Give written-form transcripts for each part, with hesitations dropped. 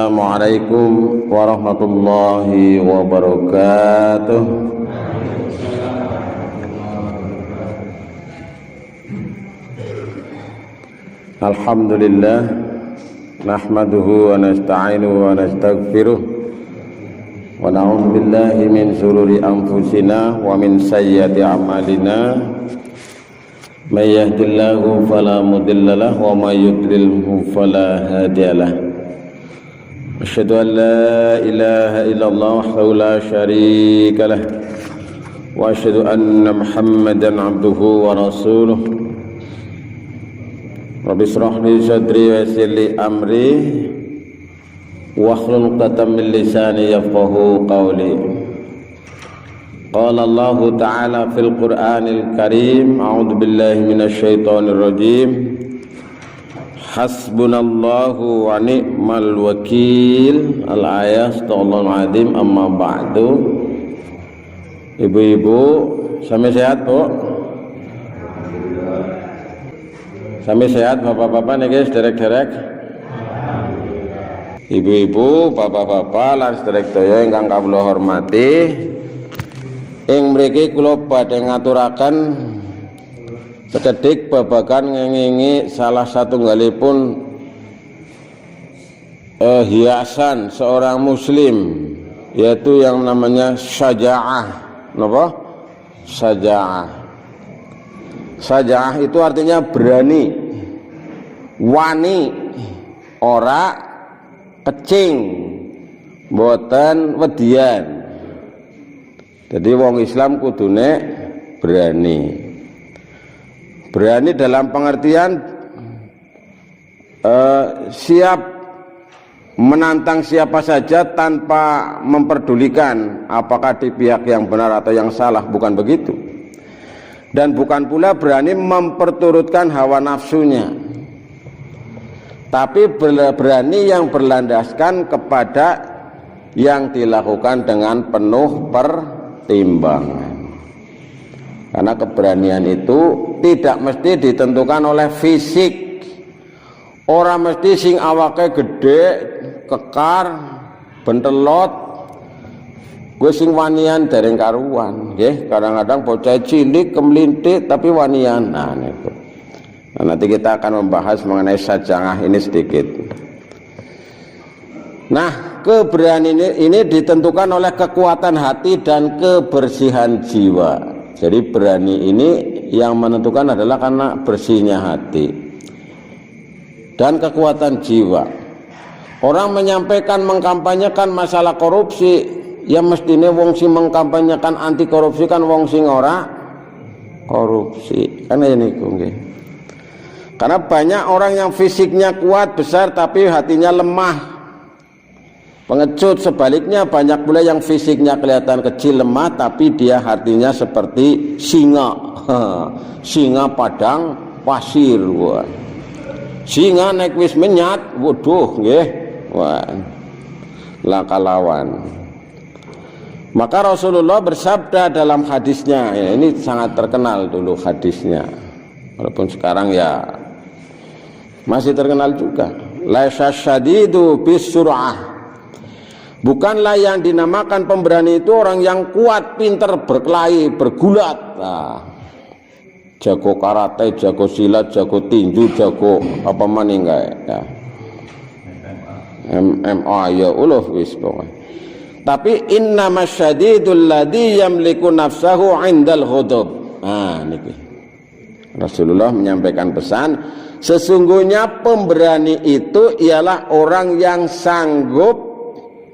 Assalamualaikum warahmatullahi wabarakatuh. Alhamdulillah, nahmaduhu wa nasta'inuhu wa nastaghfiruh wa na'udzu billahi min shururi anfusina wa min sayyiati a'malina. May yahdihillahu fala mudilla lahu wa may yudlilhu fala hadiyalah. Asyhadu an la ilaha illallah wahdahu la syarika lah wa asyhadu anna Muhammadan abduhu wa rasuluh. Rabbi shrah li sadri wa yassir li amri wahlul 'uqdatam min lisani yafqahu qawli. Qala Allah ta'ala fil Qur'anil Karim, a'udzu billahi minasy syaithanir rajim. Hasbunallahu wa ni'mal wakil. Al-ayat Astagfirullahal azim. Amma ba'du. Ibu-ibu sami sehat, Bu? Sami sehat, bapak-bapak niki sederek-derek. Ibu-ibu, bapak-bapak lan sederek daya ingkang kawula hormati, ing mriki kula badhe ngaturaken sekedhik babagan ngengingi salah satunggalipun hiasan seorang muslim, yaitu yang namanya syaja'ah. Napa? Syaja'ah. Syaja'ah itu artinya berani, wani, ora kecing, mboten wedian. Jadi wong Islam kudune berani. Berani dalam pengertian siap menantang siapa saja tanpa memperdulikan apakah di pihak yang benar atau yang salah, bukan begitu. Dan bukan pula berani memperturutkan hawa nafsunya, tapi berani yang berlandaskan kepada yang dilakukan dengan penuh pertimbangan. Karena keberanian itu tidak mesti ditentukan oleh fisik. Orang mesti sing awake gede, kekar, bentelot, gue sing wanian dereng karuan, nggih. Kadang-kadang bocah cilik kemelintik tapi wanian. Nah, niku. Nah, nanti kita akan membahas mengenai syaja'ah ini sedikit. Nah, keberanian ini ditentukan oleh kekuatan hati dan kebersihan jiwa. Jadi berani ini yang menentukan adalah karena bersihnya hati dan kekuatan jiwa. Orang menyampaikan, mengkampanyekan masalah korupsi, ya mestine wong sing mengkampanyekan anti korupsi kan wong sing ora korupsi. Kan niku nggih. Karena banyak orang yang fisiknya kuat, besar, tapi hatinya lemah, pengecut. Sebaliknya banyak pula yang fisiknya kelihatan kecil, lemah, tapi dia hatinya seperti singa. Singa padang pasir. Wah. Singa naik wis menyat, waduh nggih. Wah. Lakalawan. Maka Rasulullah bersabda dalam hadisnya, ya, ini sangat terkenal dulu hadisnya, walaupun sekarang ya masih terkenal juga. Laisa syadidu bisur'ah. Bukanlah yang dinamakan pemberani itu orang yang kuat, pinter, berkelahi, bergulat. Nah, jago karate, jago silat, jago tinju, jago apa maning kae. Ya. MMA ya ulah wis pokoknya. Tapi innamasyadidul ladzi yamliku nafsahu 'indal ghadab. Nah, niki. Rasulullah menyampaikan pesan, sesungguhnya pemberani itu ialah orang yang sanggup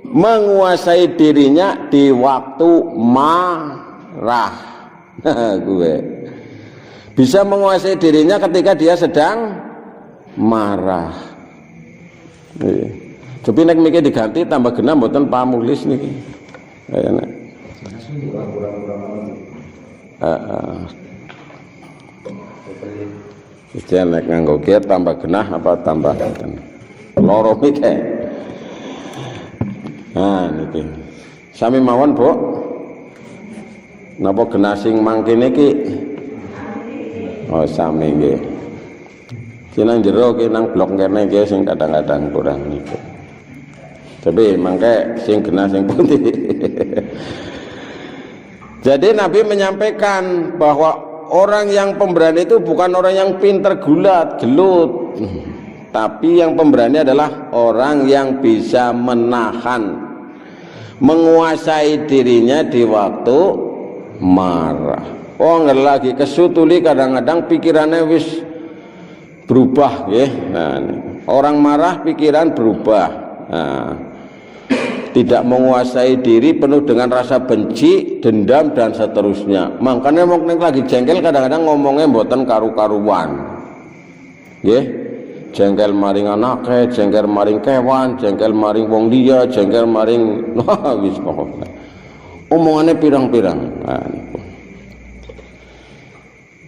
menguasai dirinya di waktu marah. Gue bisa menguasai dirinya ketika dia sedang marah. Coba nek mikir diganti tambah genah mboten pamulis niki. Kayane. Iki nek nganggo kiat tambah genah apa tambah loro mikir. Nah niki. Sami mawon, Bu. Napa genasing mangkene iki? Oh, sami nggih. Ki nang jero ki nang blok kene iki sing kadang-kadang kurang niku. Tapi mangke sing genah sing putih. Jadi Nabi menyampaikan bahwa orang yang pemberani itu bukan orang yang pinter gulat, gelut, tapi yang pemberani adalah orang yang bisa menahan, menguasai dirinya di waktu marah. Oh, nggak lagi kesutuli, kadang-kadang pikirannya wis berubah ya. Nah, orang marah pikiran berubah. Nah, tidak menguasai diri, penuh dengan rasa benci, dendam dan seterusnya. Makanya wong nek lagi jengkel kadang-kadang ngomongnya mboten karu-karuan. Nggih. Jengkel maring anake, jengkel maring kewan, jengkel maring wong liya, jengkel maring wis pokoknya. Omongane pirang-pirang. Nah,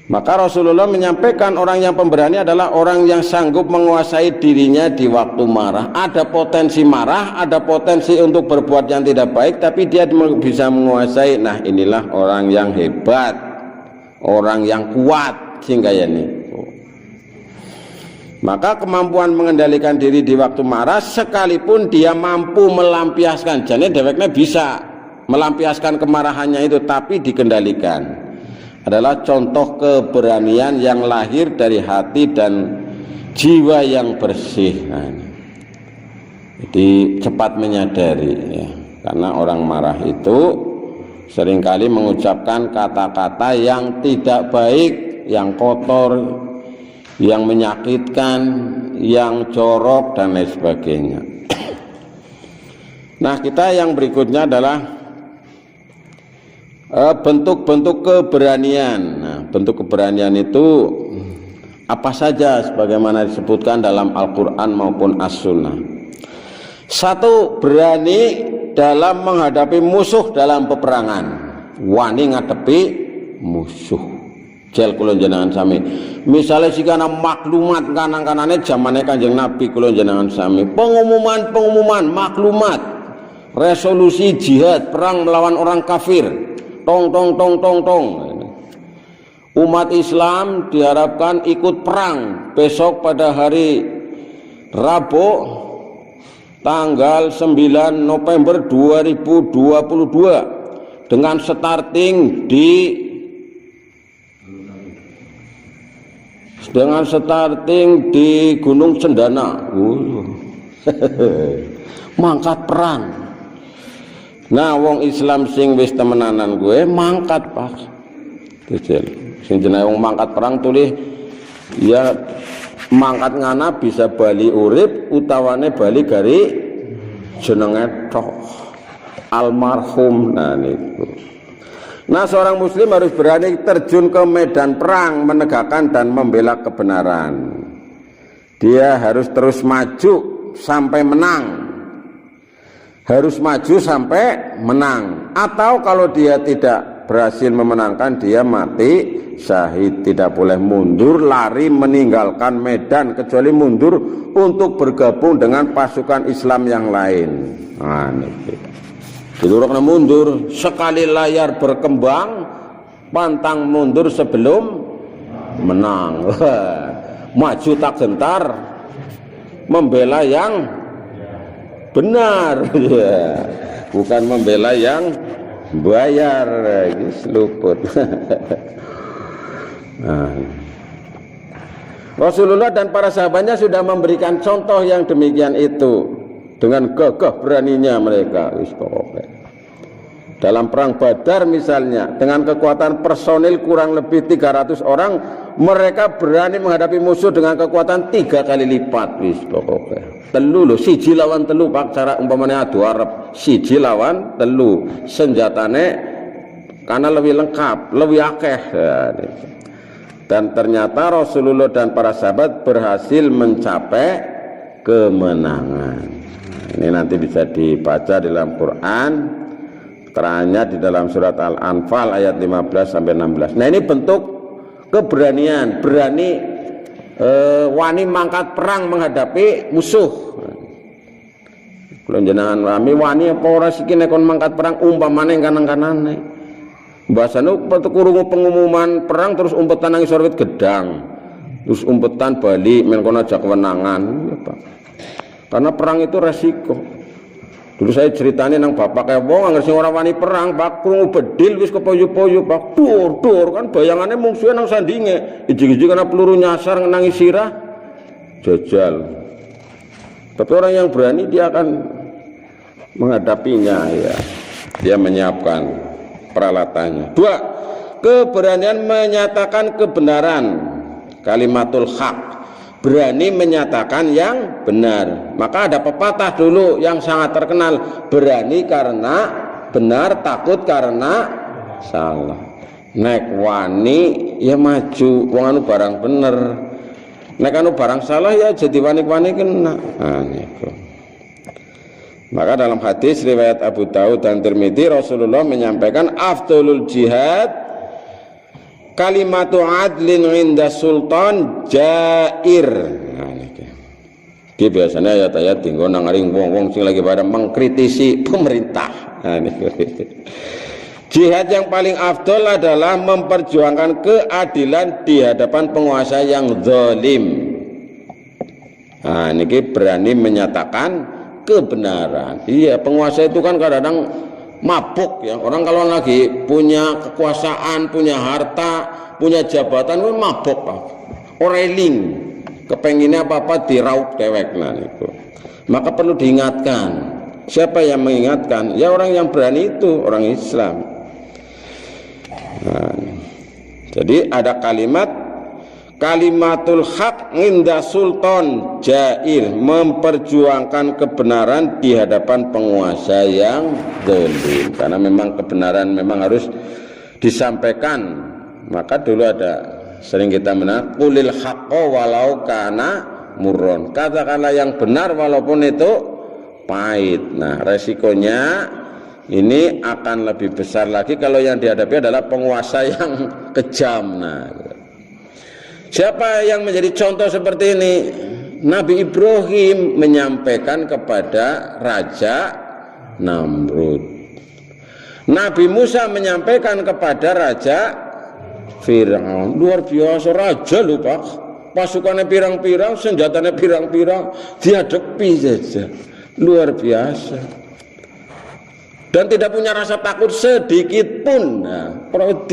maka Rasulullah menyampaikan orang yang pemberani adalah orang yang sanggup menguasai dirinya di waktu marah. Ada potensi marah, ada potensi untuk berbuat yang tidak baik, tapi dia bisa menguasai. Nah, inilah orang yang hebat, orang yang kuat sehingga ini. Maka kemampuan mengendalikan diri di waktu marah, sekalipun dia mampu melampiaskan, jadi deweknya bisa melampiaskan kemarahannya itu, tapi dikendalikan, adalah contoh keberanian yang lahir dari hati dan jiwa yang bersih. Nah, jadi cepat menyadari ya, karena orang marah itu seringkali mengucapkan kata-kata yang tidak baik, yang kotor, yang menyakitkan, yang jorok dan lain sebagainya. Nah, kita yang berikutnya adalah bentuk-bentuk keberanian. Nah, bentuk keberanian itu apa saja sebagaimana disebutkan dalam Al-Quran maupun As-Sunnah. Satu, berani dalam menghadapi musuh dalam peperangan, wani ngadepi musuh. Jel kula jenengan sami. Misalnya sikana maklumat kanan-kanane zamane Kanjeng Nabi kula jenengan sami. Pengumuman maklumat, resolusi jihad perang melawan orang kafir. Tong tong tong tong tong. Umat Islam diharapkan ikut perang besok pada hari Rabu tanggal 9 November 2022 dengan starting di Gunung Cendana. Mangkat perang. Nah, wong Islam sing wis temenanan gue mangkat Pak. Kecil. Sing jenenge wong mangkat perang tulih ya mangkat ngana bisa bali urip utawane bali gari jenenge tok almarhum. Nah niku. Nah, seorang muslim harus berani terjun ke medan perang menegakkan dan membela kebenaran. Dia harus terus maju sampai menang. Harus maju sampai menang, atau kalau dia tidak berhasil memenangkan, dia mati syahid. Tidak boleh mundur, lari, meninggalkan medan, kecuali mundur untuk bergabung dengan pasukan Islam yang lain. Nah, dilurukna mundur, sekali layar berkembang, pantang mundur sebelum menang. Maju tak gentar, membela yang benar, ya. Bukan membela yang bayar, luput. Nah, Rasulullah dan para sahabatnya sudah memberikan contoh yang demikian itu dengan gagah beraninya mereka. Dalam perang Badar misalnya, dengan kekuatan personil kurang lebih 300 orang, mereka berani menghadapi musuh dengan kekuatan 3 kali lipat. Telu lho, siji lawan telu Pak, cara umpamanya adu Arab, siji lawan telu, senjatane karena lebih lengkap, lebih akeh. Dan ternyata Rasulullah dan para sahabat berhasil mencapai kemenangan. Ini nanti bisa dibaca dalam Quran, keterangannya di dalam surat Al-Anfal ayat 15 sampai 16. Nah, ini bentuk keberanian, berani wani mangkat perang menghadapi musuh. Kalau jenengan wani apa ora siki nek kon mangkat perang umpamane kanan-kanane. Bahasane kurungu pengumuman perang terus umpetan nang isor wit gedang. Terus umpetan bali men kono aja kewenangan, ya, Pak. Karena perang itu resiko. Dulu saya ceritanya nang bapak kayak wong anggere sing ora wani perang, Pak, krungu bedil wis kepoyo-poyo, Pak. Dur kan bayangannya mungsuhe nang sandinge. Iji-iji karena peluru nyasar ngenangi sirah. Jajal. Tapi orang yang berani dia akan menghadapinya ya. Dia menyiapkan peralatannya. 2. Keberanian menyatakan kebenaran. Kalimatul haq. Berani menyatakan yang benar. Maka ada pepatah dulu yang sangat terkenal, berani karena benar, takut karena salah. Nek wani ya maju, wong anu barang bener. Nek anu barang salah ya jadi wani-wani kena. Nah, niku. Maka dalam hadis riwayat Abu Daud dan Tirmidzi, Rasulullah menyampaikan afdalul jihad kalimatu adlin inda sultan jair. Nah, ini biasanya ayat-ayat tinggal nangaring wong-wong sing lagi pada mengkritisi pemerintah. Nah, ini. Jihad yang paling afdol adalah memperjuangkan keadilan di hadapan penguasa yang zalim. Nah, ini berani menyatakan kebenaran. Iya, penguasa itu kan kadang-kadang mabuk ya, orang kalau lagi punya kekuasaan, punya harta, punya jabatan, itu mabuk Pak, oreling, kepenginnya apa-apa diraup dewek. Nah, itu. Maka perlu diingatkan. Siapa yang mengingatkan? Ya orang yang berani itu, orang Islam. Nah, jadi ada kalimatul haq inda sultan jair, memperjuangkan kebenaran di hadapan penguasa yang zalim. Karena memang kebenaran memang harus disampaikan. Maka dulu ada sering kita mendengar qulil haqqo walau kana murron, katakanlah yang benar walaupun itu pahit. Nah, resikonya ini akan lebih besar lagi kalau yang dihadapi adalah penguasa yang kejam. Nah, siapa yang menjadi contoh seperti ini? Nabi Ibrahim menyampaikan kepada Raja Namrud. Nabi Musa menyampaikan kepada Raja Fir'aun. Luar biasa, raja lho Pak. Pasukannya pirang-pirang, senjatanya pirang-pirang, dihadapi saja. Luar biasa. Dan tidak punya rasa takut sedikit pun. Nah, Pak.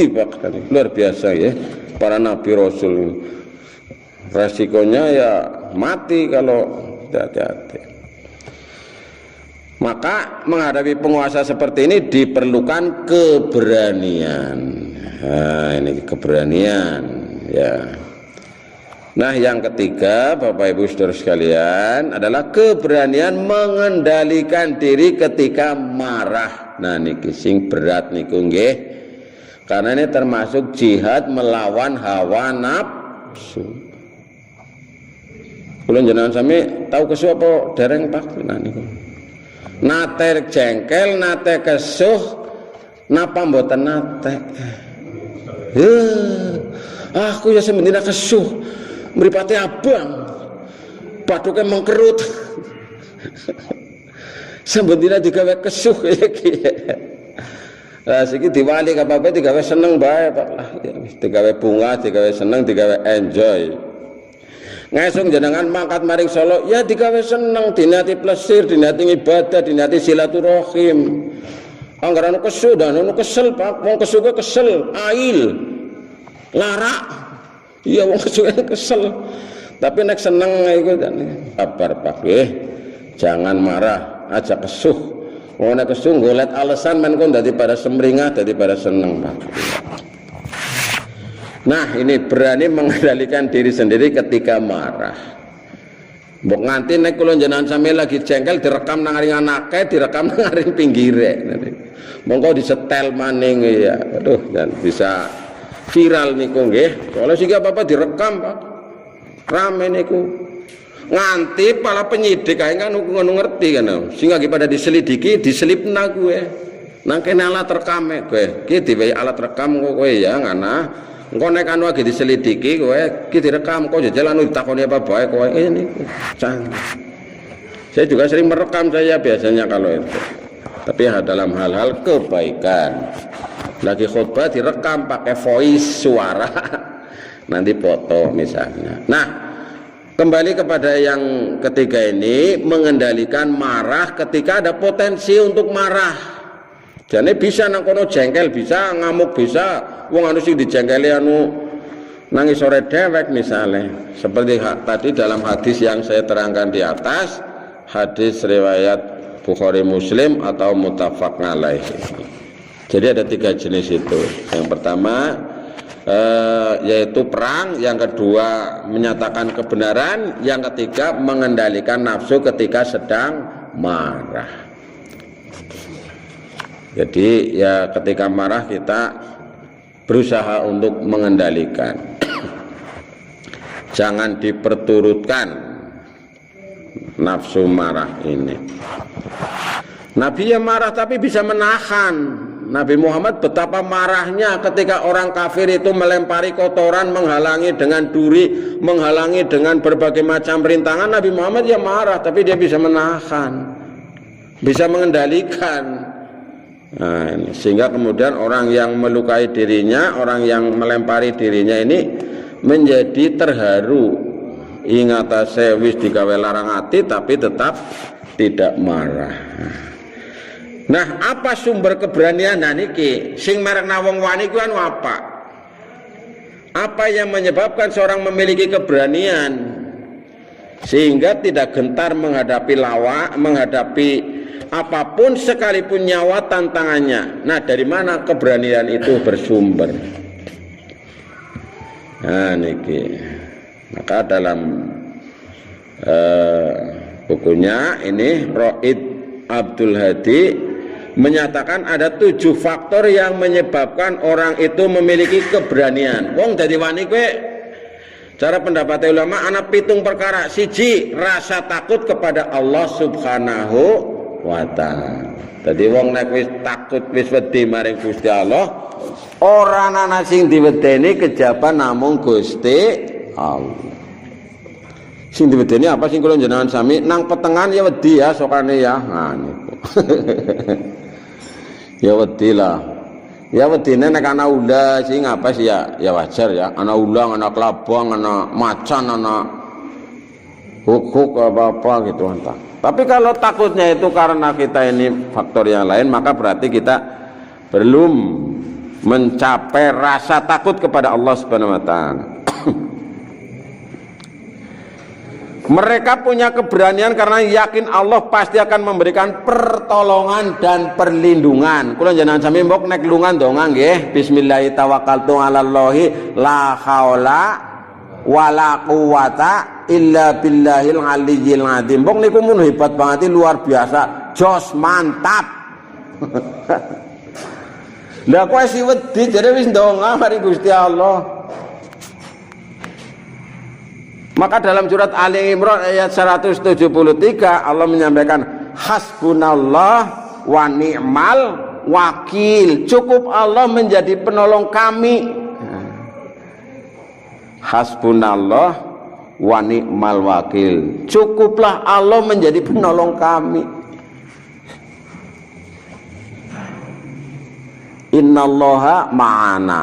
Luar biasa ya. Para nabi rasul, resikonya ya mati kalau tidak hati-hati. Maka menghadapi penguasa seperti ini diperlukan keberanian. Nah, ini keberanian ya. Nah, yang ketiga Bapak Ibu Saudara sekalian adalah keberanian mengendalikan diri ketika marah. Nah, niki sing berat niku nggih. Karena ini termasuk jihad melawan hawa nafsu. Kula jenengan sami tahu kesuh apa dereng Pak? Nah niku. Nate jengkel, nate kesuh, napa mboten nate? Aku ya sementina kesuh, mripate abang. Bathuke mengkerut. Sementina digawe kesuh iki. Lah siki diwali kabeh digawe seneng bae Pak lah. Digawe bunga, digawe seneng, digawe enjoy. Ngesuk jenengan mangkat maring Solo, ya digawe seneng, dinati plesir, dinati ibadah, dinati silaturahim. Anggaran kesuh dan anu kesel Pak, wong kesuke kesel, ail. Larak. Iya wong kesuke kesel. Tapi nek seneng iku sabar Pak nggih. Jangan marah, aja kesuh. Wong nek kesuh golek alasan men kon daripada semringah, daripada seneng Pak. Nah, ini berani mengendalikan diri sendiri ketika marah. Mbok nganti nek kula jenengan sami lagi jengkel direkam nang ngaring anake, direkam nang ngaring pinggire. Monggo disetel maning ya. Aduh, dan bisa viral niku nggih. Soale sing apa-apa direkam, Pak. Rame niku. Nganti para penyidik kae kan ngono ngerti kan. Sing lagi pada diselidiki, diselipna kowe. Nang kene alat rekame kowe. Ki diwehi alat rekam kowe ya ngana. Engko nek anu lagi diselidiki kowe ki direkam kok jajal anu ditakoni apa bae kowe ini canggih. Saya juga sering merekam saya biasanya kalau itu. Tapi ya, dalam hal-hal kebaikan. Lagi khutbah direkam pakai voice suara. Nanti foto misalnya. Nah, Kembali kepada yang ketiga ini, mengendalikan marah ketika ada potensi untuk marah. Jadi bisa nang kono jengkel, bisa ngamuk, bisa wong anu sing dijengkeli anu nangis sore dewek misalnya. Seperti tadi dalam hadis yang saya terangkan di atas, hadis riwayat Bukhari Muslim atau muttafaq alaih. Jadi ada 3 jenis itu. Yang pertama yaitu perang, yang kedua menyatakan kebenaran, yang ketiga mengendalikan nafsu ketika sedang marah. Jadi ya ketika marah kita berusaha untuk mengendalikan, jangan diperturutkan nafsu marah ini. Nabi yang marah tapi bisa menahan. Nabi Muhammad betapa marahnya ketika orang kafir itu melempari kotoran, menghalangi dengan duri, menghalangi dengan berbagai macam rintangan. Nabi Muhammad ya marah, tapi dia bisa menahan, bisa mengendalikan. Nah, ini. Sehingga kemudian orang yang melukai dirinya, orang yang melempari dirinya ini menjadi terharu. Ingat saya wis digawe larang hati tapi tetap tidak marah. Nah, apa sumber keberanian niki? Sing marakna wong wani kuwi anu apa? Apa yang menyebabkan seorang memiliki keberanian sehingga tidak gentar menghadapi menghadapi apapun sekalipun nyawa tantangannya? Nah, dari mana keberanian itu bersumber? Nah, niki. Maka dalam bukunya ini Roid Abdul Hadi menyatakan ada 7 faktor yang menyebabkan orang itu memiliki keberanian. Wong dadi wani kowe, cara pendapat ulama ana 7 perkara. Siji, rasa takut kepada Allah Subhanahu wa taala. Dadi wong nek wis takut, wis wedi maring Gusti Allah, ora ana sing diwedeni kejaba namung Gusti Allah. Sing diwedeni apa sing kula jenengan sami nang petengan ya wedi ya sokane ya. Nah niku. Ya wedi lah. Ya wedine nek ana ula sing apa sih ya wajar ya. Ana ulang, ana kelabang, ana macan, ana huk-huk apa-apa gitu entah. Tapi kalau takutnya itu karena kita ini faktor yang lain, maka berarti kita belum mencapai rasa takut kepada Allah Subhanahu wa taala. Mereka punya keberanian karena yakin Allah pasti akan memberikan pertolongan dan perlindungan. Kula jenengan sami mbok nek lungan donga nggih, bismillahirrahmanirrahim tawakkaltu 'alallahi la haula wala quwata illa billahil aliyyil azim. Mbok niku mun hebat banget, luar biasa, jos mantap. Lah kowe si wedi jare wis ndonga mari Gusti Allah. Maka dalam surat Ali Imran ayat 173 Allah menyampaikan hasbunallah wa ni'mal wakil. Cukup Allah menjadi penolong kami. Hasbunallah wa ni'mal wakil. Cukuplah Allah menjadi penolong kami. Innallaha ma'ana.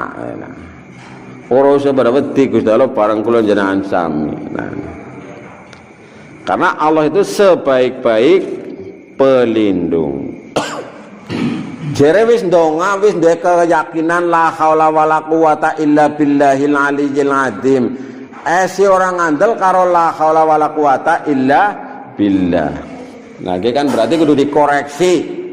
Ora usah wedi Gusti Allah bareng kula jenengan sami. Nah, karena Allah itu sebaik-baik pelindung. Jere wis ndonga, wis duwe keyakinan la haula wala quwata illa billahil aliyyil azim. Si orang ngandel karo la haula wala quwata illa billah. Nah, iki kan berarti kudu dikoreksi.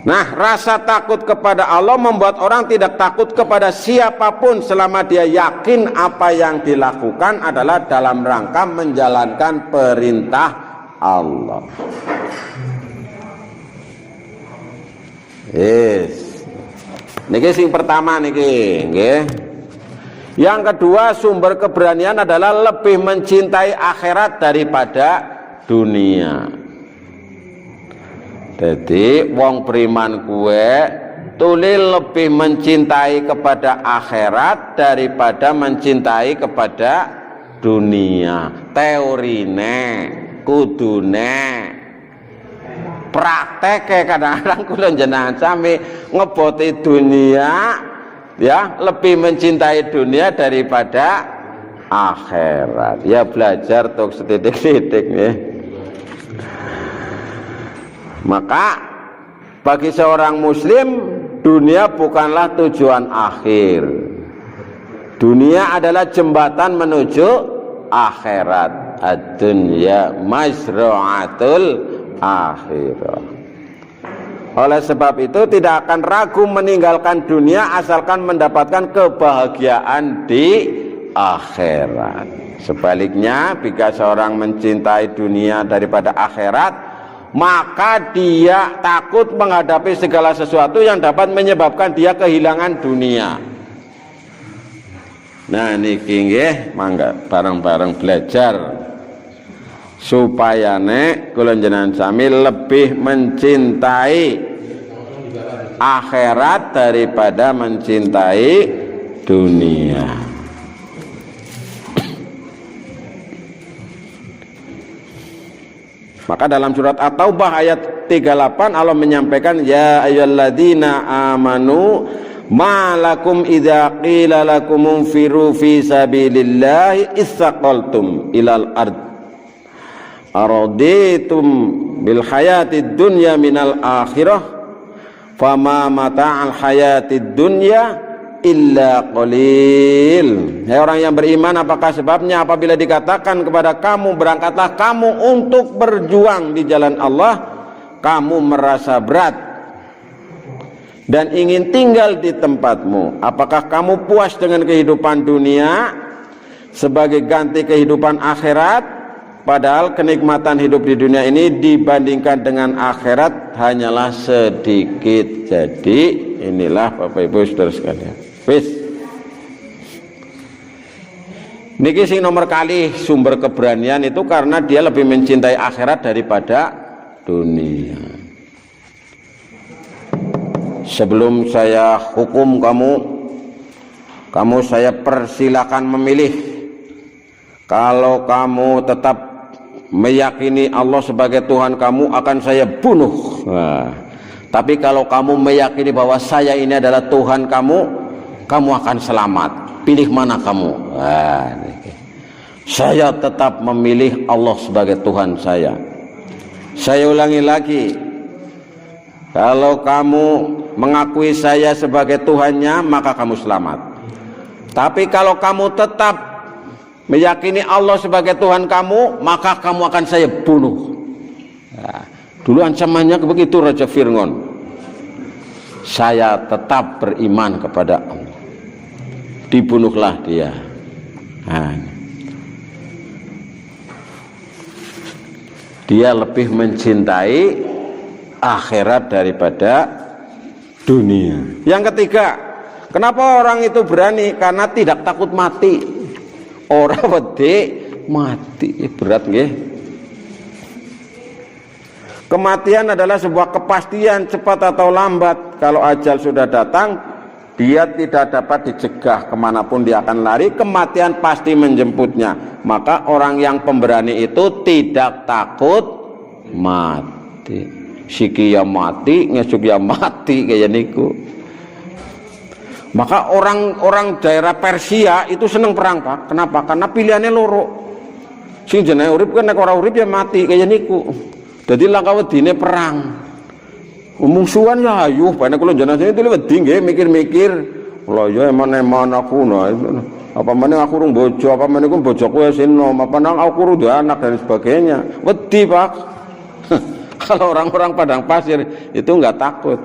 Nah, rasa takut kepada Allah membuat orang tidak takut kepada siapapun selama dia yakin apa yang dilakukan adalah dalam rangka menjalankan perintah Allah. Yes. Niki sing pertama niki, nggih. Yang kedua, sumber keberanian adalah lebih mencintai akhirat daripada dunia. Jadi wong beriman kue tuli lebih mencintai kepada akhirat daripada mencintai kepada dunia. Teorine, kudune, praktek kadang-kadang kula jenengan sami ngeboti dunia ya, lebih mencintai dunia daripada akhirat. Ya belajar tok setitik-titik nih. Maka bagi seorang muslim, dunia bukanlah tujuan akhir. Dunia adalah jembatan menuju akhirat. Ad-dunya mazra'atul akhirah. Oleh sebab itu tidak akan ragu meninggalkan dunia asalkan mendapatkan kebahagiaan di akhirat. Sebaliknya, jika seorang mencintai dunia daripada akhirat, maka dia takut menghadapi segala sesuatu yang dapat menyebabkan dia kehilangan dunia. Nah niki nggih, mangga bareng-bareng belajar supaya nek kula jenengan sami lebih mencintai akhirat daripada mencintai dunia. Maka dalam surat At-Taubah ayat 38 Allah menyampaikan, ya ayyuhalladzina amanu ma lakum idza qila lakum unfiru fi sabilillahi itsaqaltum ilal ard araditum bil hayatid dunya minal akhirah fama mata'al hayatid dunya illa qalil. Hai orang yang beriman, apakah sebabnya apabila dikatakan kepada kamu berangkatlah kamu untuk berjuang di jalan Allah, kamu merasa berat dan ingin tinggal di tempatmu? Apakah kamu puas dengan kehidupan dunia sebagai ganti kehidupan akhirat? Padahal kenikmatan hidup di dunia ini dibandingkan dengan akhirat hanyalah sedikit. Jadi inilah Bapak Ibu Saudara sekalian. Wis. Niki sing nomor kali sumber keberanian itu karena dia lebih mencintai akhirat daripada dunia. Sebelum saya hukum kamu saya persilakan memilih. Kalau kamu tetap meyakini Allah sebagai Tuhan kamu, akan saya bunuh. Nah, tapi kalau kamu meyakini bahwa saya ini adalah Tuhan kamu, kamu akan selamat. Pilih mana kamu? Nah, saya tetap memilih Allah sebagai Tuhan saya. Saya ulangi lagi, kalau kamu mengakui saya sebagai Tuhannya, maka kamu selamat. Tapi kalau kamu tetap meyakini Allah sebagai Tuhan kamu, maka kamu akan saya bunuh. Nah, dulu ancamannya begitu Raja Fir'aun. Saya tetap beriman kepada Allah, dibunuhlah dia. Nah, dia lebih mencintai akhirat daripada dunia. Yang ketiga, kenapa orang itu berani? Karena tidak takut mati. Orang wedi mati, berat nggih. Kematian adalah sebuah kepastian cepat atau lambat. Kalau ajal sudah datang, dia tidak dapat dicegah. Kemanapun dia akan lari, kematian pasti menjemputnya. Maka orang yang pemberani itu tidak takut mati. Siki ya mati, ngesuk ya mati, kayak niku. Maka orang-orang daerah Persia itu seneng perang, Pak. Kenapa? Karena pilihannya loro. Sing jenenge urip kan nek ora urip ya mati kaya niku. Dadi langkah wedine perang. Mungsuhan ya ayo, bane kula jenazah itu wedi nggih mikir-mikir. Lha ya eman-eman aku nah. Apa meneh aku urung bojo, apa meneh ku bojoku wis enom, apa nang aku urung anak dan sebagainya. Wedi, Pak. Kalau orang-orang padang pasir itu enggak takut.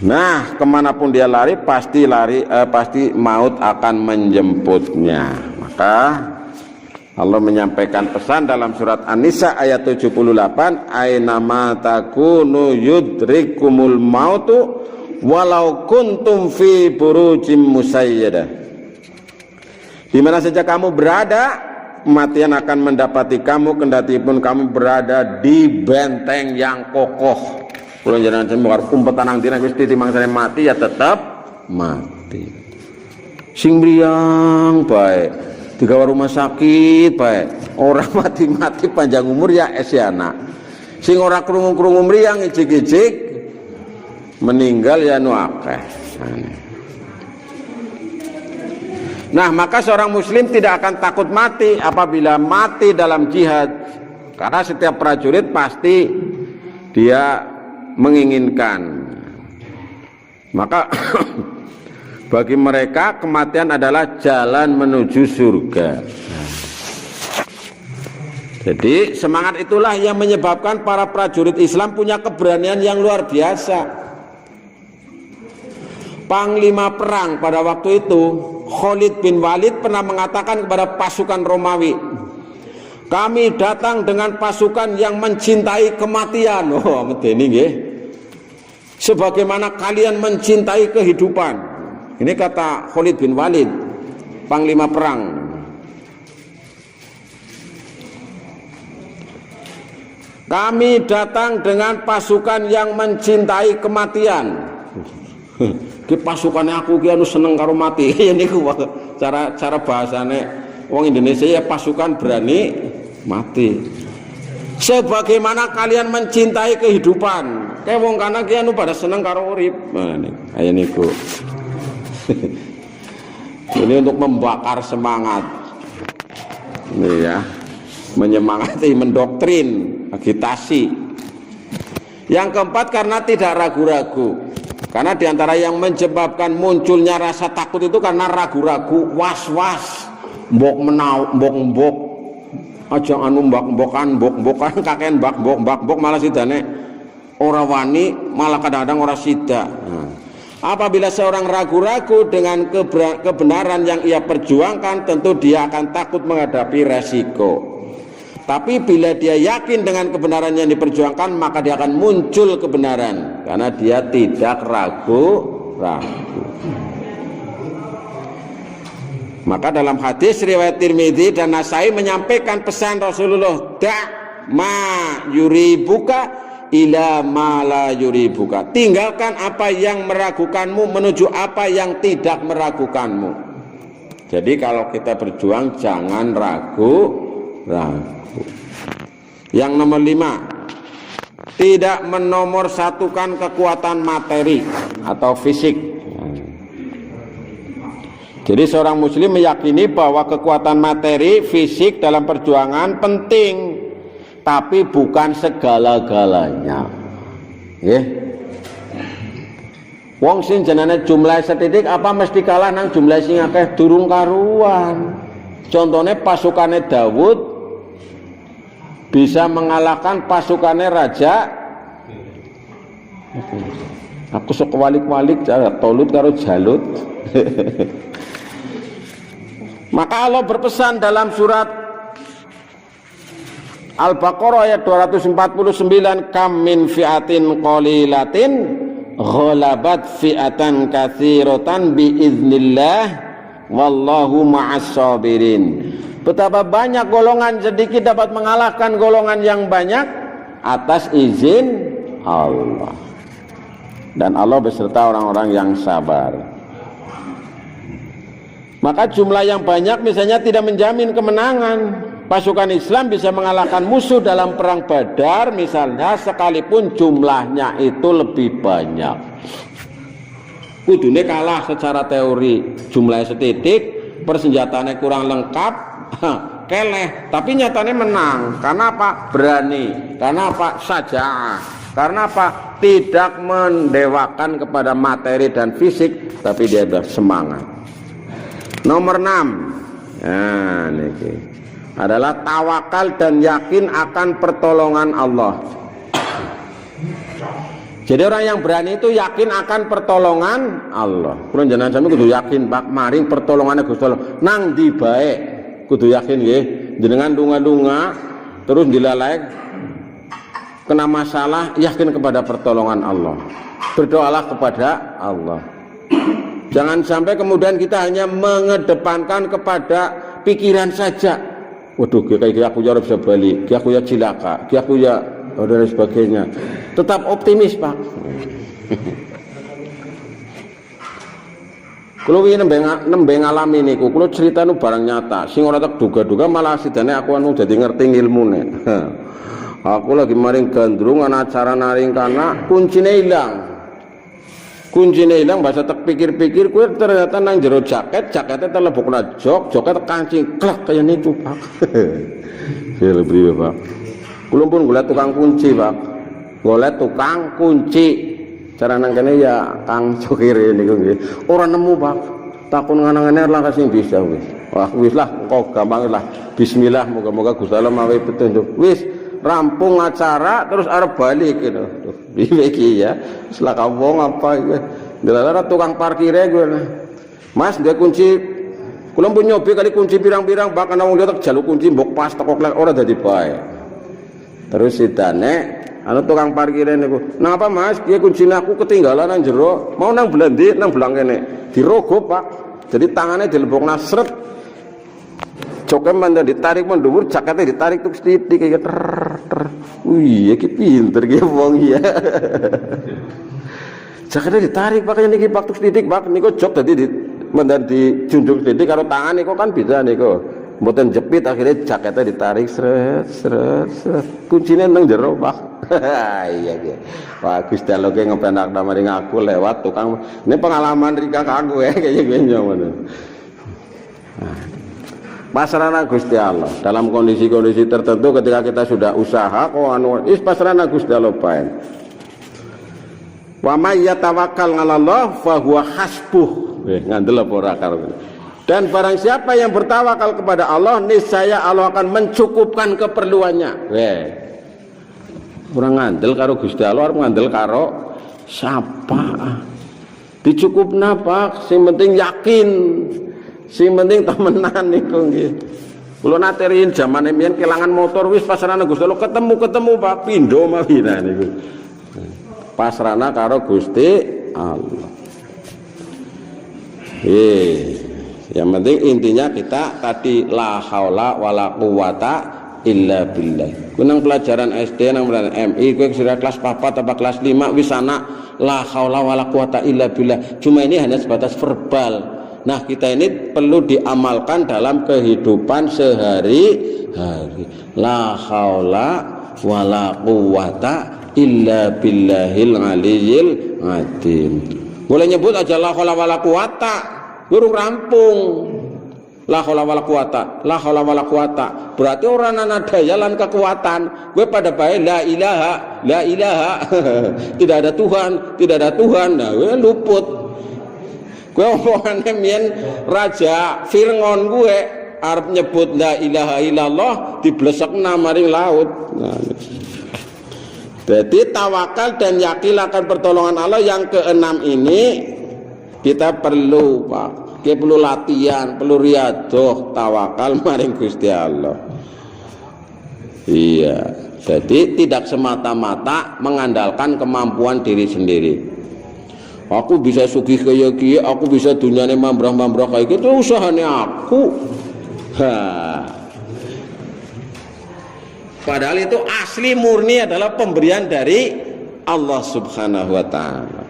Nah, kemanapun dia lari pasti maut akan menjemputnya. Maka Allah menyampaikan pesan dalam surat An-Nisa ayat 78, ainama takunu yudrikumul mautu walau kuntum fi burujim musayyadah. Di mana saja kamu berada, kematian akan mendapati kamu kendati pun kamu berada di benteng yang kokoh. Kalau jangan sampai kumpulan nang dina wis ditimbang mati ya tetap mati. Sing mriyang bae, digawa rumah sakit bae. Orang mati-mati panjang umur ya esiana. Sing ora krungu-krungu mriyang ijik-ijik meninggal ya nu akeh. Nah, maka seorang muslim tidak akan takut mati apabila mati dalam jihad, karena setiap prajurit pasti dia menginginkan. Maka bagi mereka kematian adalah jalan menuju surga. Jadi semangat itulah yang menyebabkan para prajurit Islam punya keberanian yang luar biasa. Panglima perang pada waktu itu, Khalid bin Walid, pernah mengatakan kepada pasukan Romawi, kami datang dengan pasukan yang mencintai kematian. Oh, medeni nggih. Sebagaimana kalian mencintai kehidupan. Ini kata Khalid bin Walid, panglima perang. Kami datang dengan pasukan yang mencintai kematian. Ki pasukannya aku ki anu seneng karo mati. Ini cara bahasane wong Indonesia ya, pasukan berani mati. Sebagaimana kalian mencintai kehidupan. Kayak wong kana ki anu pada seneng karo urip. Nah, ayo niku. Ini untuk membakar semangat. Ini ya. Menyemangati, mendoktrin, agitasi. Yang keempat, karena tidak ragu-ragu. Karena diantara yang menyebabkan munculnya rasa takut itu karena ragu-ragu, was-was, mbok aja anu mbok-mbokan, mbok-mbokan kakean mbok malah sidane ora wani, malah kadang-kadang ora sida. Apabila seorang ragu-ragu dengan kebenaran yang ia perjuangkan, tentu dia akan takut menghadapi resiko. Tapi bila dia yakin dengan kebenaran yang diperjuangkan, maka dia akan muncul kebenaran karena dia tidak ragu-ragu. Maka dalam hadis riwayat Tirmidzi dan Nasai menyampaikan pesan Rasulullah, da' ma yuribuka ila ma la yuribuka. Tinggalkan apa yang meragukanmu menuju apa yang tidak meragukanmu. Jadi kalau kita berjuang jangan ragu-ragu. Yang nomor 5, tidak menomorsatukan kekuatan materi atau fisik. Jadi seorang muslim meyakini bahwa kekuatan materi fisik dalam perjuangan penting, tapi bukan segala-galanya. Wong sing jenenge jumlah setitik apa mesti kalah nang jumlah sing akeh durung karuan. Contohnya pasukannya Daud bisa mengalahkan pasukannya Raja. Aku sok walik-walik Tolut karo Jalut. Maka Allah berpesan dalam surat Al-Baqarah ayat 249, kam min fi'atin qalilatin ghalabat fi'atan katsiratan biiznillah wallahu ma'as sabirin. Betapa banyak golongan sedikit dapat mengalahkan golongan yang banyak atas izin Allah. Dan Allah beserta orang-orang yang sabar. Maka jumlah yang banyak misalnya tidak menjamin kemenangan. Pasukan Islam bisa mengalahkan musuh dalam perang Badar misalnya, sekalipun jumlahnya itu lebih banyak. Kudune kalah secara teori, jumlahnya setitik, persenjataannya kurang lengkap, keleh, tapi nyatanya menang. Karena apa? Berani. Karena apa? Saja'ah. Karena apa? Tidak mendewakan kepada materi dan fisik, tapi dia sudah semangat. Nomor 6, nah, ini adalah tawakal dan yakin akan pertolongan Allah. Jadi orang yang berani itu yakin akan pertolongan Allah. Kulo jenengan sampe kudu yakin Pak maring pertolongane Gusti Allah. Nang ndi bae kudu yakin nggih. Jenengan dunga-dunga terus dilalai kena masalah, yakin kepada pertolongan Allah. Berdoalah kepada Allah. Jangan sampai kemudian kita hanya mengedepankan kepada pikiran saja. Waduh, kayak aku ya bisa balik, kayak aku ya cilaka, kayak aku ya dan sebagainya. Tetap optimis, Pak. Kulo wingi nembe ngalami niku, kulo cerita nu barang nyata. Sing ora tak duga-duga malah sidane aku anu dadi ngerti ilmune. Aku lagi maring gandrung ana acara naring kana, kuncine ilang. kuncinya hilang, bahasa tak pikir-pikir kue ternyata nang jero jaketnya terlebok na joknya kancing klak kayak niku Pak. Ya lebih Pak. Kulon pun golek tukang kunci Pak, golek tukang kunci. Cara nang kene ya kang cokir niku nggih. Ora nemu Pak. Takun nganang-ngene lah kasih bisa wis. Wah wis lah, kok gampang lah. Bismillah, moga-moga Gusti Allah mawi petunjuk. Wis rampung acara terus arep balik gitu. Piye iki ya? Setelah kamu apa iki? Delalah tukang parkire gue. Mas, dia kunci kula pun nyobi kali kunci pirang-pirang bak ana wong liya tak jaluk kunci mbok pas teko klek ora dadi bae. Terus sidane ana tukang parkire niku. Nang apa Mas? Piye kuncine aku ketinggalan nang jero. Mau nang blendi nang belang kene. Dirogoh Pak. Jadi tangannya dilebokna sret. Joknya mandan ditarik mendhuwur, jaketnya ditarik tuh sithik kayak ter. Wih, iki pinter ki wong ya. Jaketnya ditarik pakainya niki Pak tuh sithik Pak. Niku jok tadi mandan dijunjung sithik karo tangan niku kan bisa niku. Mboten jepit akhirnya jaketnya ditarik sret. Kuncinya nang jero Pak. Iya iya. Wah Gusti Allah ki ngepenak maring aku lewat tukang. Ini pengalaman rika aku ya kayaknya gue nyoba. Pasrahna Gusti Allah dalam kondisi-kondisi tertentu ketika kita sudah usaha pasrahna Gusti Allah bae. Wa may yatawakkal 'alallah fa huwa hasbuh. Ngandel apa ora karo. Dan barang siapa yang bertawakal kepada Allah, niscaya Allah akan mencukupkan keperluannya. Ora ngandel karo Gusti Allah, arep ngandel karo siapa? Dicukupna Pak, sing penting yakin. Sing penting temenan niku nggih. Kula nate riyin jamane mbiyen kelangan motor wis pasrahna Gusti Allah ketemu Pak pindho mawina niku. Pasrahna karo Gusti Allah. Yang penting intinya kita tadi la haula wala quwata illa billah. Kunang pelajaran SD nang MI kowe sudah kelas 4 atau kelas 5 wis ana la haula wala quwata illa billah. Cuma ini hanya sebatas verbal. Nah kita ini perlu diamalkan dalam kehidupan sehari-hari. La haula wala quwata illa billahil aliyyil azim. Boleh nyebut aja la haula wala quwata, burung rampung. La haula wala quwata, la haula wala quwata. Berarti orang ana daya lan kekuatan. Gue pada bae la ilaha, la ilaha. Tidak ada Tuhan, tidak ada Tuhan. Nah, gue luput. Gue omongannya mien Raja Fir'aun gue arep nyebut la ilaha illallah diblesakna maring laut. Nah, jadi tawakal dan yakin akan pertolongan Allah yang keenam ini kita perlu Pak. Kita perlu latihan, perlu riadoh tawakal maring Gusti Allah. Iya, jadi tidak semata-mata mengandalkan kemampuan diri sendiri. Aku bisa sugih kayak gini, aku bisa dunyane mambrah-mambrah kayak gitu, usahane aku. Padahal itu asli murni adalah pemberian dari Allah Subhanahu wa Ta'ala.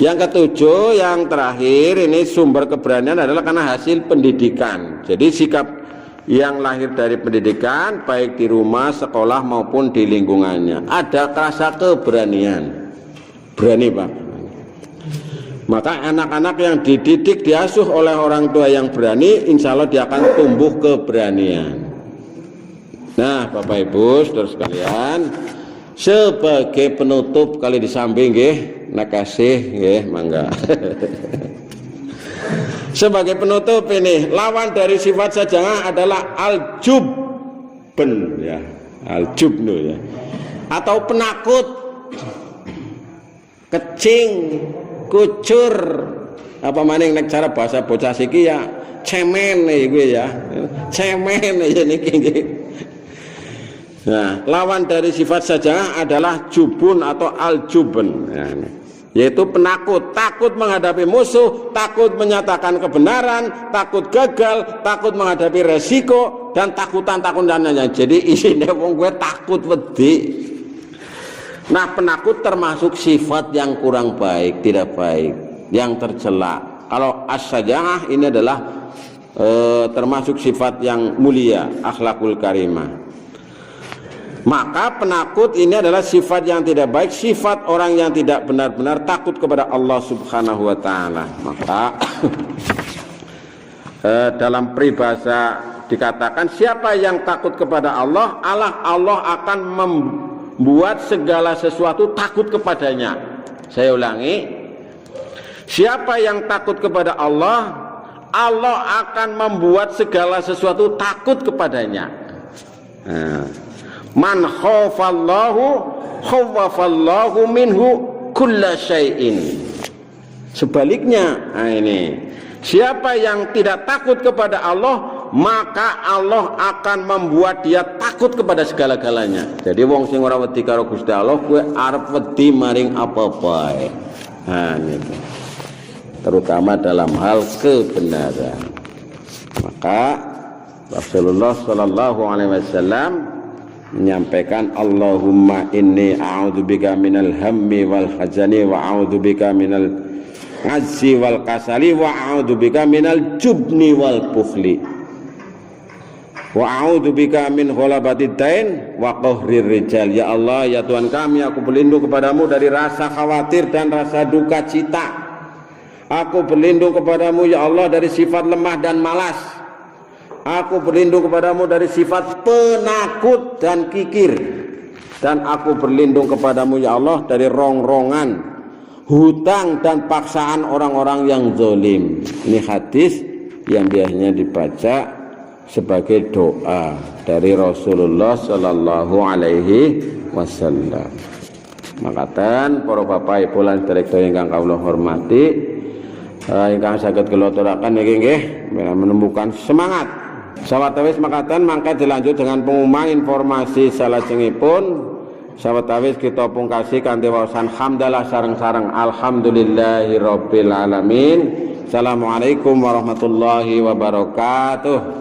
Yang ketujuh, yang terakhir, ini sumber keberanian adalah karena hasil pendidikan. Jadi sikap yang lahir dari pendidikan, baik di rumah, sekolah maupun di lingkungannya, ada rasa keberanian. Berani Pak. Maka anak-anak yang dididik, diasuh oleh orang tua yang berani, insya Allah dia akan tumbuh keberanian. Nah Bapak Ibu saudara sekalian, sebagai penutup kali di samping nggih, nakasih nggih mangga. Sebagai penutup ini, lawan dari sifat sajangah adalah al-jubn ya, al-jubnu ya, atau penakut, kecing, kucur, apa maning nek cara bahasa bocah siki ya cemen gue ya, cemen ya niki nggih. Nah, lawan dari sifat sajangah adalah jubun atau al-jubn ya, yaitu penakut, takut menghadapi musuh, takut menyatakan kebenaran, takut gagal, takut menghadapi resiko, dan takutan-takutannya. Jadi isinya wong gue takut wedi. Nah, penakut termasuk sifat yang kurang baik, tidak baik, yang tercela. Kalau as-sajangah ini adalah termasuk sifat yang mulia, akhlakul karimah. Maka penakut ini adalah sifat yang tidak baik, sifat orang yang tidak benar-benar takut kepada Allah Subhanahu wa taala. Maka dalam peribahasa dikatakan siapa yang takut kepada Allah, Allah akan membuat segala sesuatu takut kepadanya. Saya ulangi, siapa yang takut kepada Allah, Allah akan membuat segala sesuatu takut kepadanya. Man khawfallahu khawwafallahu minhu kulla syai'in. Sebaliknya, ini siapa yang tidak takut kepada Allah, maka Allah akan membuat dia takut kepada segala-galanya. Jadi wong sing ora wedi karo Gusti Allah kuwi arep wedi maring apa-apa. Nah niku. Terutama dalam hal kebenaran. Maka Rasulullah sallallahu alaihi wasallam menyampaikan, Allahumma inni a'udzubika minal hammi wal hazani wa a'udzubika minal azzi wal kasali wa a'udzubika minal jubni wal bukhli wa a'udzubika min ghalabatid dain wa qahrir rijal. Ya Allah, ya Tuhan kami, aku berlindung kepadamu dari rasa khawatir dan rasa duka cita. Aku berlindung kepadamu ya Allah dari sifat lemah dan malas. Aku berlindung kepadamu dari sifat penakut dan kikir. Dan aku berlindung kepadamu ya Allah dari rongrongan, hutang dan paksaan orang-orang yang zalim. Ini hadis yang biasanya dibaca sebagai doa dari Rasulullah sallallahu alaihi wasallam. Makaten para bapak ibu lan sedherek ingkang kawula hormati, ingkang saged kula aturaken niki nggih menemukan semangat. Sawetawis makaten mangke dilanjut dengan pengumuman informasi salajengipun. Sawetawis kita pungkasi kanthi waosan hamdalah sareng-sareng alhamdulillahirabbil alamin. Assalamualaikum warahmatullahi wabarakatuh.